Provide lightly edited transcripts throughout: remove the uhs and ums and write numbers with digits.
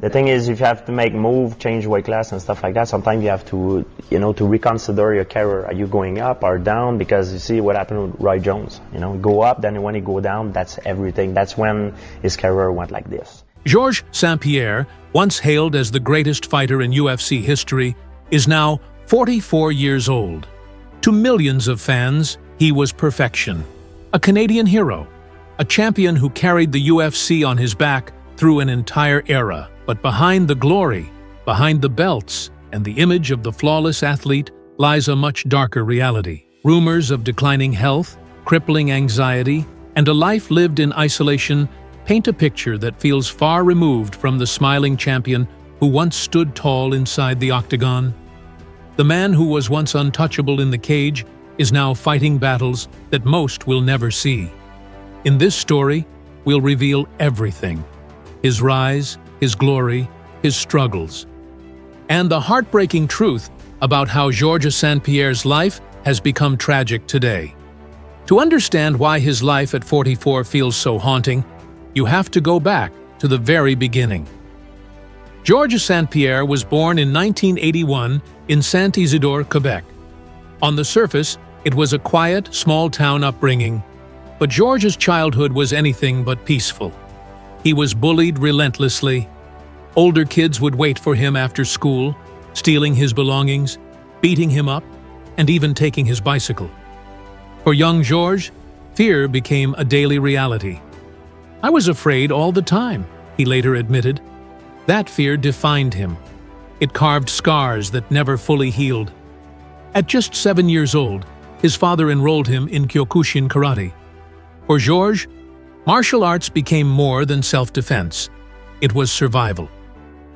The thing is, if you have to make move, change weight class and stuff like that, sometimes you have to, you know, to reconsider your career. Are you going up or down? Because you see what happened with Roy Jones. You know, go up, then when he go down, that's everything. That's when his career went like this. Georges St-Pierre, once hailed as the greatest fighter in UFC history, is now 44 years old. To millions of fans, he was perfection. A Canadian hero, a champion who carried the UFC on his back through an entire era. But behind the glory, behind the belts, and the image of the flawless athlete lies a much darker reality. Rumors of declining health, crippling anxiety, and a life lived in isolation paint a picture that feels far removed from the smiling champion who once stood tall inside the octagon. The man who was once untouchable in the cage is now fighting battles that most will never see. In this story, we'll reveal everything: his rise, his glory, his struggles, and the heartbreaking truth about how Georges St-Pierre's life has become tragic today. To understand why his life at 44 feels so haunting, you have to go back to the very beginning. Georges St-Pierre was born in 1981 in Saint-Isidore, Quebec. On the surface, it was a quiet, small-town upbringing, but Georges' childhood was anything but peaceful. He was bullied relentlessly. Older kids would wait for him after school, stealing his belongings, beating him up, and even taking his bicycle. For young Georges, fear became a daily reality. "I was afraid all the time," he later admitted. That fear defined him. It carved scars that never fully healed. At just 7 years old, his father enrolled him in Kyokushin karate. For Georges, martial arts became more than self-defense. It was survival,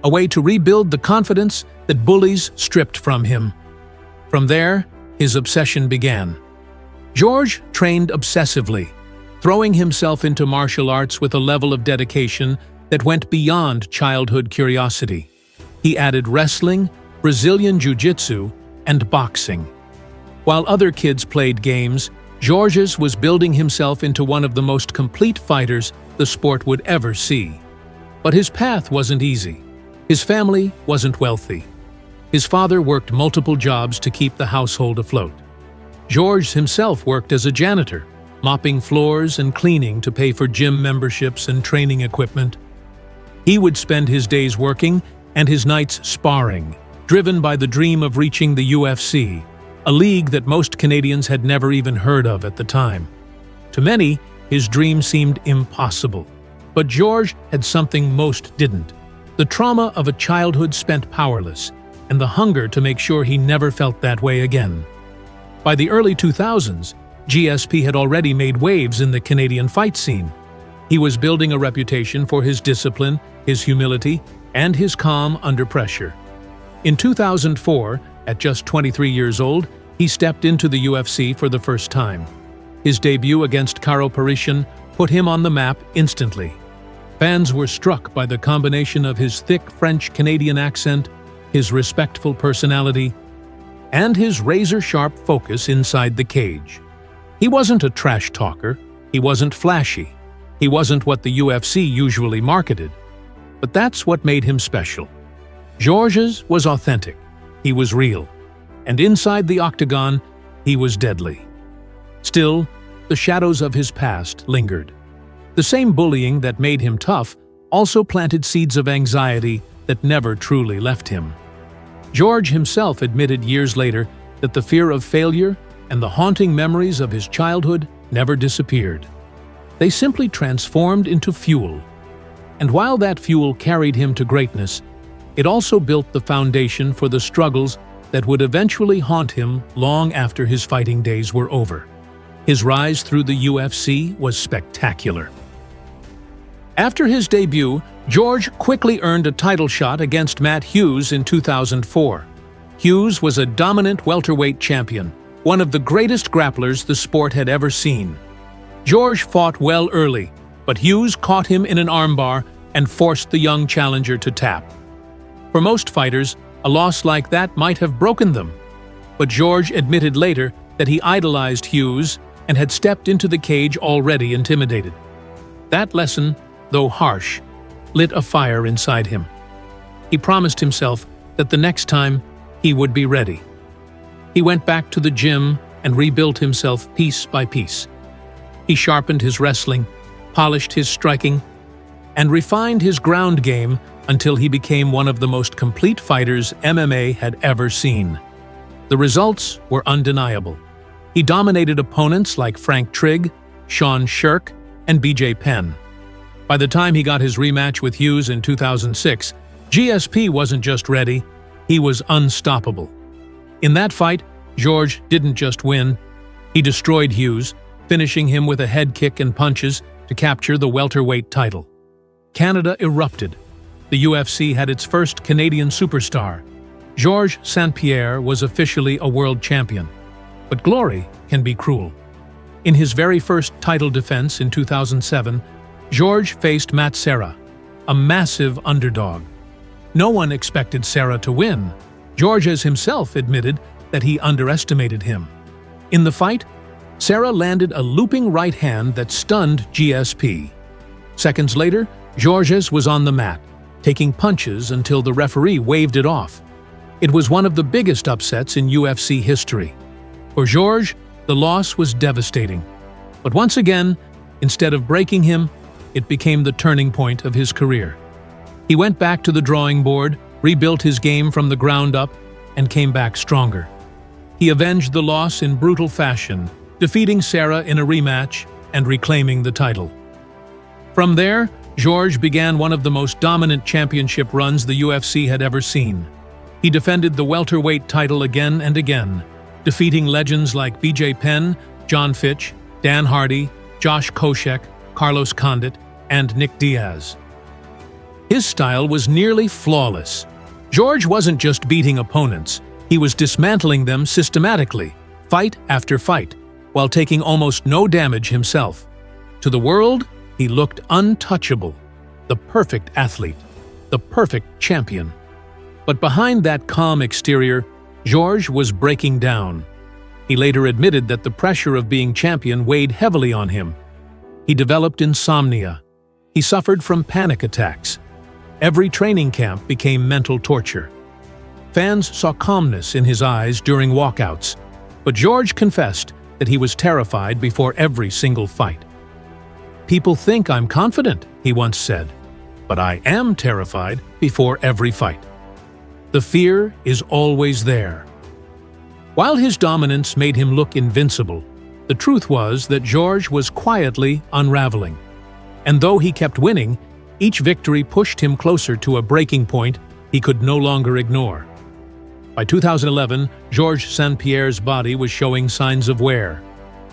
a way to rebuild the confidence that bullies stripped from him. From there, his obsession began. Georges trained obsessively, throwing himself into martial arts with a level of dedication that went beyond childhood curiosity. He added wrestling, Brazilian jiu-jitsu, and boxing. While other kids played games, Georges was building himself into one of the most complete fighters the sport would ever see. But his path wasn't easy. His family wasn't wealthy. His father worked multiple jobs to keep the household afloat. Georges himself worked as a janitor, mopping floors and cleaning to pay for gym memberships and training equipment. He would spend his days working and his nights sparring, driven by the dream of reaching the UFC, a league that most Canadians had never even heard of at the time. To many, his dream seemed impossible. But Georges had something most didn't: the trauma of a childhood spent powerless, and the hunger to make sure he never felt that way again. By the early 2000s, GSP had already made waves in the Canadian fight scene. He was building a reputation for his discipline, his humility, and his calm under pressure. In 2004, at just 23 years old, he stepped into the UFC for the first time. His debut against Karo Parisyan put him on the map instantly. Fans were struck by the combination of his thick French-Canadian accent, his respectful personality, and his razor-sharp focus inside the cage. He wasn't a trash talker, he wasn't flashy, he wasn't what the UFC usually marketed. But that's what made him special. Georges was authentic, he was real, and inside the octagon, he was deadly. Still, the shadows of his past lingered. The same bullying that made him tough also planted seeds of anxiety that never truly left him. Georges himself admitted years later that the fear of failure and the haunting memories of his childhood never disappeared. They simply transformed into fuel. And while that fuel carried him to greatness, it also built the foundation for the struggles that would eventually haunt him long after his fighting days were over. His rise through the UFC was spectacular. After his debut, Georges quickly earned a title shot against Matt Hughes in 2004. Hughes was a dominant welterweight champion, one of the greatest grapplers the sport had ever seen. Georges fought well early, but Hughes caught him in an armbar and forced the young challenger to tap. For most fighters, a loss like that might have broken them. But Georges admitted later that he idolized Hughes and had stepped into the cage already intimidated. That lesson, though harsh, lit a fire inside him. He promised himself that the next time he would be ready. He went back to the gym and rebuilt himself piece by piece. He sharpened his wrestling, polished his striking, and refined his ground game until he became one of the most complete fighters MMA had ever seen. The results were undeniable. He dominated opponents like Frank Trigg, Sean Shirk, and BJ Penn. By the time he got his rematch with Hughes in 2006, GSP wasn't just ready, he was unstoppable. In that fight, Georges didn't just win, he destroyed Hughes, finishing him with a head kick and punches to capture the welterweight title. Canada erupted. The UFC had its first Canadian superstar. Georges St-Pierre was officially a world champion. But glory can be cruel. In his very first title defense in 2007, Georges faced Matt Serra, a massive underdog. No one expected Serra to win. Georges himself admitted that he underestimated him. In the fight, Serra landed a looping right hand that stunned GSP. Seconds later, Georges was on the mat, taking punches until the referee waved it off. It was one of the biggest upsets in UFC history. For Georges, the loss was devastating. But once again, instead of breaking him, it became the turning point of his career. He went back to the drawing board, rebuilt his game from the ground up, and came back stronger. He avenged the loss in brutal fashion, defeating Serra in a rematch and reclaiming the title. From there, Georges began one of the most dominant championship runs the UFC had ever seen. He defended the welterweight title again and again, defeating legends like BJ Penn, John Fitch, Dan Hardy, Josh Koscheck, Carlos Condit, and Nick Diaz. His style was nearly flawless. Georges wasn't just beating opponents, he was dismantling them systematically, fight after fight, while taking almost no damage himself. To the world, he looked untouchable, the perfect athlete, the perfect champion. But behind that calm exterior, Georges was breaking down. He later admitted that the pressure of being champion weighed heavily on him. He developed insomnia. He suffered from panic attacks. Every training camp became mental torture. Fans saw calmness in his eyes during walkouts, but Georges confessed that he was terrified before every single fight. "People think I'm confident," he once said, "but I am terrified before every fight." The fear is always there. While his dominance made him look invincible, the truth was that Georges was quietly unraveling. And though he kept winning, each victory pushed him closer to a breaking point he could no longer ignore. By 2011, Georges St-Pierre's body was showing signs of wear.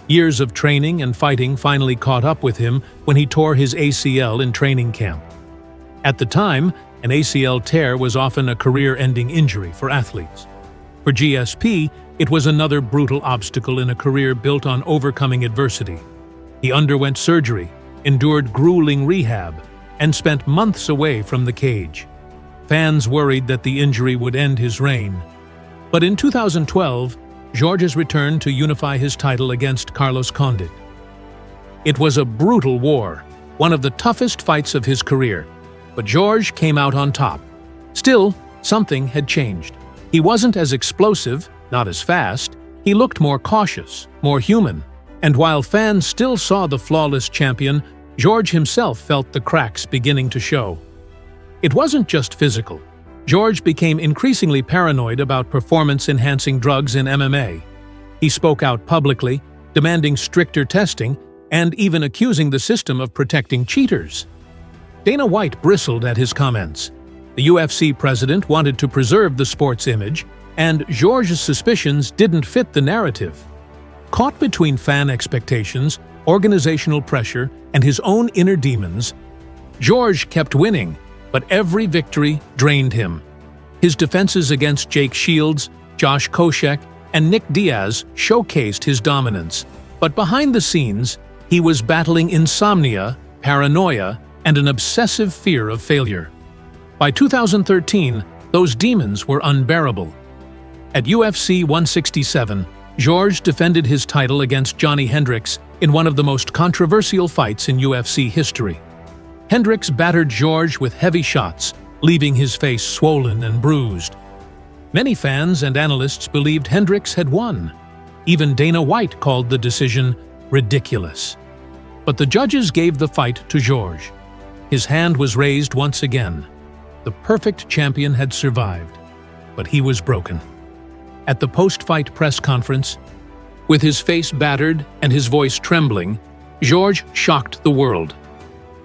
Years of training and fighting finally caught up with him when he tore his ACL in training camp. At the time, an ACL tear was often a career-ending injury for athletes. For GSP, it was another brutal obstacle in a career built on overcoming adversity. He underwent surgery, endured grueling rehab, and spent months away from the cage. Fans worried that the injury would end his reign. But in 2012, Georges returned to unify his title against Carlos Condit. It was a brutal war, one of the toughest fights of his career, but Georges came out on top. Still, something had changed. He wasn't as explosive, not as fast. He looked more cautious, more human. And while fans still saw the flawless champion, Georges himself felt the cracks beginning to show. It wasn't just physical. Georges became increasingly paranoid about performance-enhancing drugs in MMA. He spoke out publicly, demanding stricter testing, and even accusing the system of protecting cheaters. Dana White bristled at his comments. The UFC president wanted to preserve the sport's image, and Georges' suspicions didn't fit the narrative. Caught between fan expectations, organizational pressure, and his own inner demons, Georges kept winning, but every victory drained him. His defenses against Jake Shields, Josh Koscheck, and Nick Diaz showcased his dominance. But behind the scenes, he was battling insomnia, paranoia, and an obsessive fear of failure. By 2013, those demons were unbearable. At UFC 167, Georges defended his title against Johnny Hendricks in one of the most controversial fights in UFC history. Hendricks battered Georges with heavy shots, leaving his face swollen and bruised. Many fans and analysts believed Hendricks had won. Even Dana White called the decision ridiculous. But the judges gave the fight to Georges. His hand was raised once again. The perfect champion had survived, but he was broken. At the post-fight press conference, with his face battered and his voice trembling, Georges shocked the world.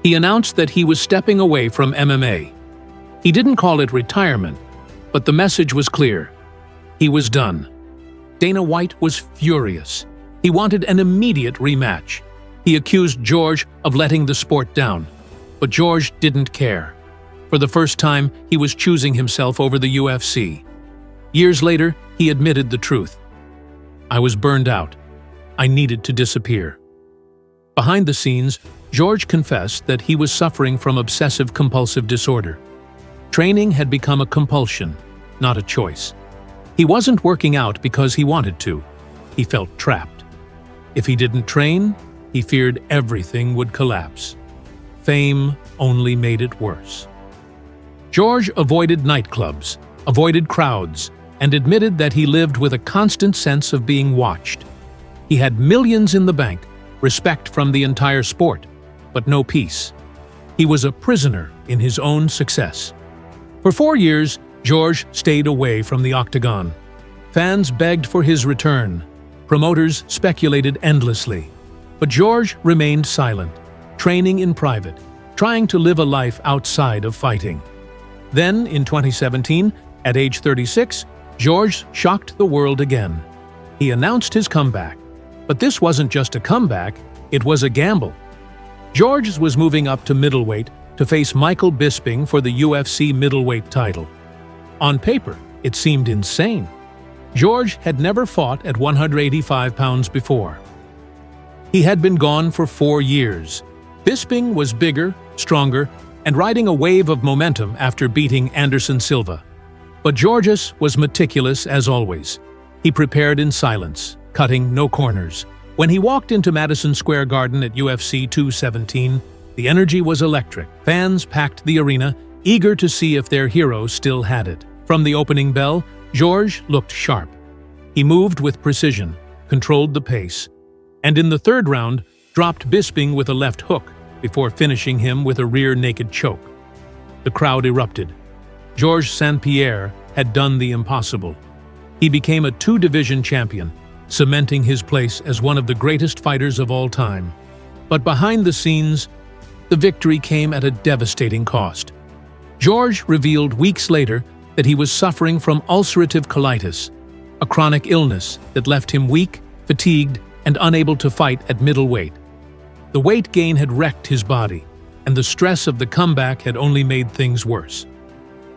He announced that he was stepping away from MMA. He didn't call it retirement, but the message was clear. He was done. Dana White was furious. He wanted an immediate rematch. He accused Georges of letting the sport down. But Georges didn't care. For the first time, he was choosing himself over the UFC. Years later, he admitted the truth. I was burned out. I needed to disappear. Behind the scenes, Georges confessed that he was suffering from obsessive-compulsive disorder. Training had become a compulsion, not a choice. He wasn't working out because he wanted to. He felt trapped. If he didn't train, he feared everything would collapse. Fame only made it worse. Georges avoided nightclubs, avoided crowds, and admitted that he lived with a constant sense of being watched. He had millions in the bank, respect from the entire sport, but no peace. He was a prisoner in his own success. For 4 years, Georges stayed away from the octagon. Fans begged for his return. Promoters speculated endlessly. But Georges remained silent, training in private, trying to live a life outside of fighting. Then, in 2017, at age 36, Georges shocked the world again. He announced his comeback. But this wasn't just a comeback, it was a gamble. Georges was moving up to middleweight to face Michael Bisping for the UFC middleweight title. On paper, it seemed insane. Georges had never fought at 185 pounds before. He had been gone for 4 years. Bisping was bigger, stronger, and riding a wave of momentum after beating Anderson Silva. But Georges was meticulous as always. He prepared in silence, cutting no corners. When he walked into Madison Square Garden at UFC 217, the energy was electric. Fans packed the arena, eager to see if their hero still had it. From the opening bell, Georges looked sharp. He moved with precision, controlled the pace, and in the third round, dropped Bisping with a left hook before finishing him with a rear naked choke. The crowd erupted. Georges St-Pierre had done the impossible. He became a 2-division champion, cementing his place as one of the greatest fighters of all time. But behind the scenes, the victory came at a devastating cost. Georges revealed weeks later that he was suffering from ulcerative colitis, a chronic illness that left him weak, fatigued, and unable to fight at middleweight. The weight gain had wrecked his body, and the stress of the comeback had only made things worse.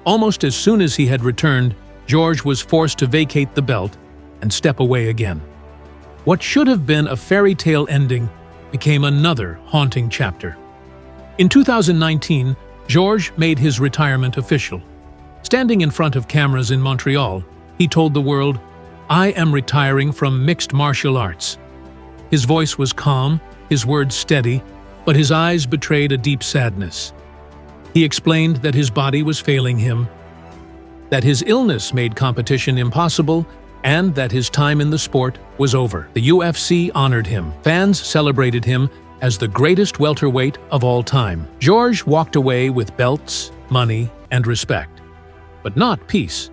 Almost as soon as he had returned, Georges was forced to vacate the belt and step away again. What should have been a fairy tale ending became another haunting chapter. In 2019, Georges made his retirement official. Standing in front of cameras in Montreal, he told the world, "I am retiring from mixed martial arts." His voice was calm, his words steady, but his eyes betrayed a deep sadness. He explained that his body was failing him, that his illness made competition impossible, and that his time in the sport was over. The UFC honored him. Fans celebrated him as the greatest welterweight of all time. Georges walked away with belts, money, and respect, but not peace.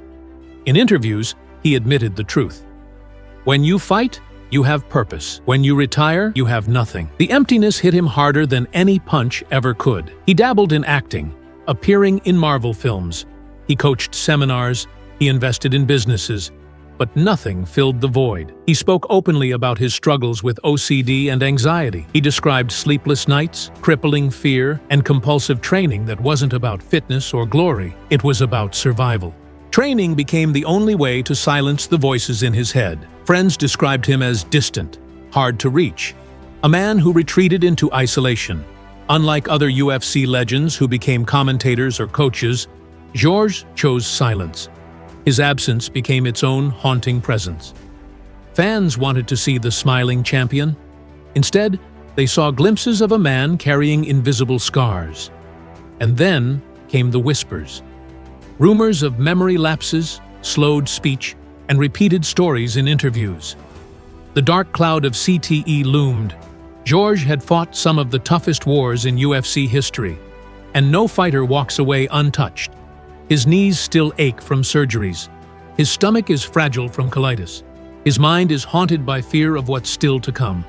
In interviews, he admitted the truth. When you fight, you have purpose. When you retire, you have nothing. The emptiness hit him harder than any punch ever could. He dabbled in acting, appearing in Marvel films. He coached seminars, he invested in businesses, but nothing filled the void. He spoke openly about his struggles with OCD and anxiety. He described sleepless nights, crippling fear, and compulsive training that wasn't about fitness or glory. It was about survival. Training became the only way to silence the voices in his head. Friends described him as distant, hard to reach, a man who retreated into isolation. Unlike other UFC legends who became commentators or coaches, Georges chose silence. His absence became its own haunting presence. Fans wanted to see the smiling champion. Instead, they saw glimpses of a man carrying invisible scars. And then came the whispers. rumors of memory lapses, slowed speech, and repeated stories in interviews. The dark cloud of CTE loomed. Georges had fought some of the toughest wars in UFC history, and no fighter walks away untouched. His knees still ache from surgeries. His stomach is fragile from colitis. His mind is haunted by fear of what's still to come.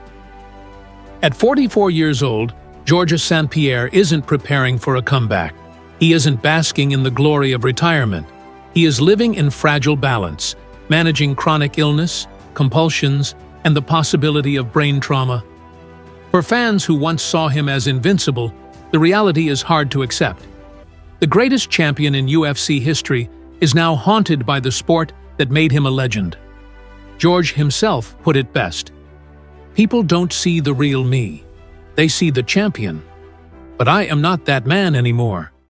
At 44 years old, Georges St-Pierre isn't preparing for a comeback. He isn't basking in the glory of retirement. He is living in fragile balance, managing chronic illness, compulsions, and the possibility of brain trauma. For fans who once saw him as invincible, the reality is hard to accept. The greatest champion in UFC history is now haunted by the sport that made him a legend. Georges himself put it best. "People don't see the real me. They see the champion. But I am not that man anymore."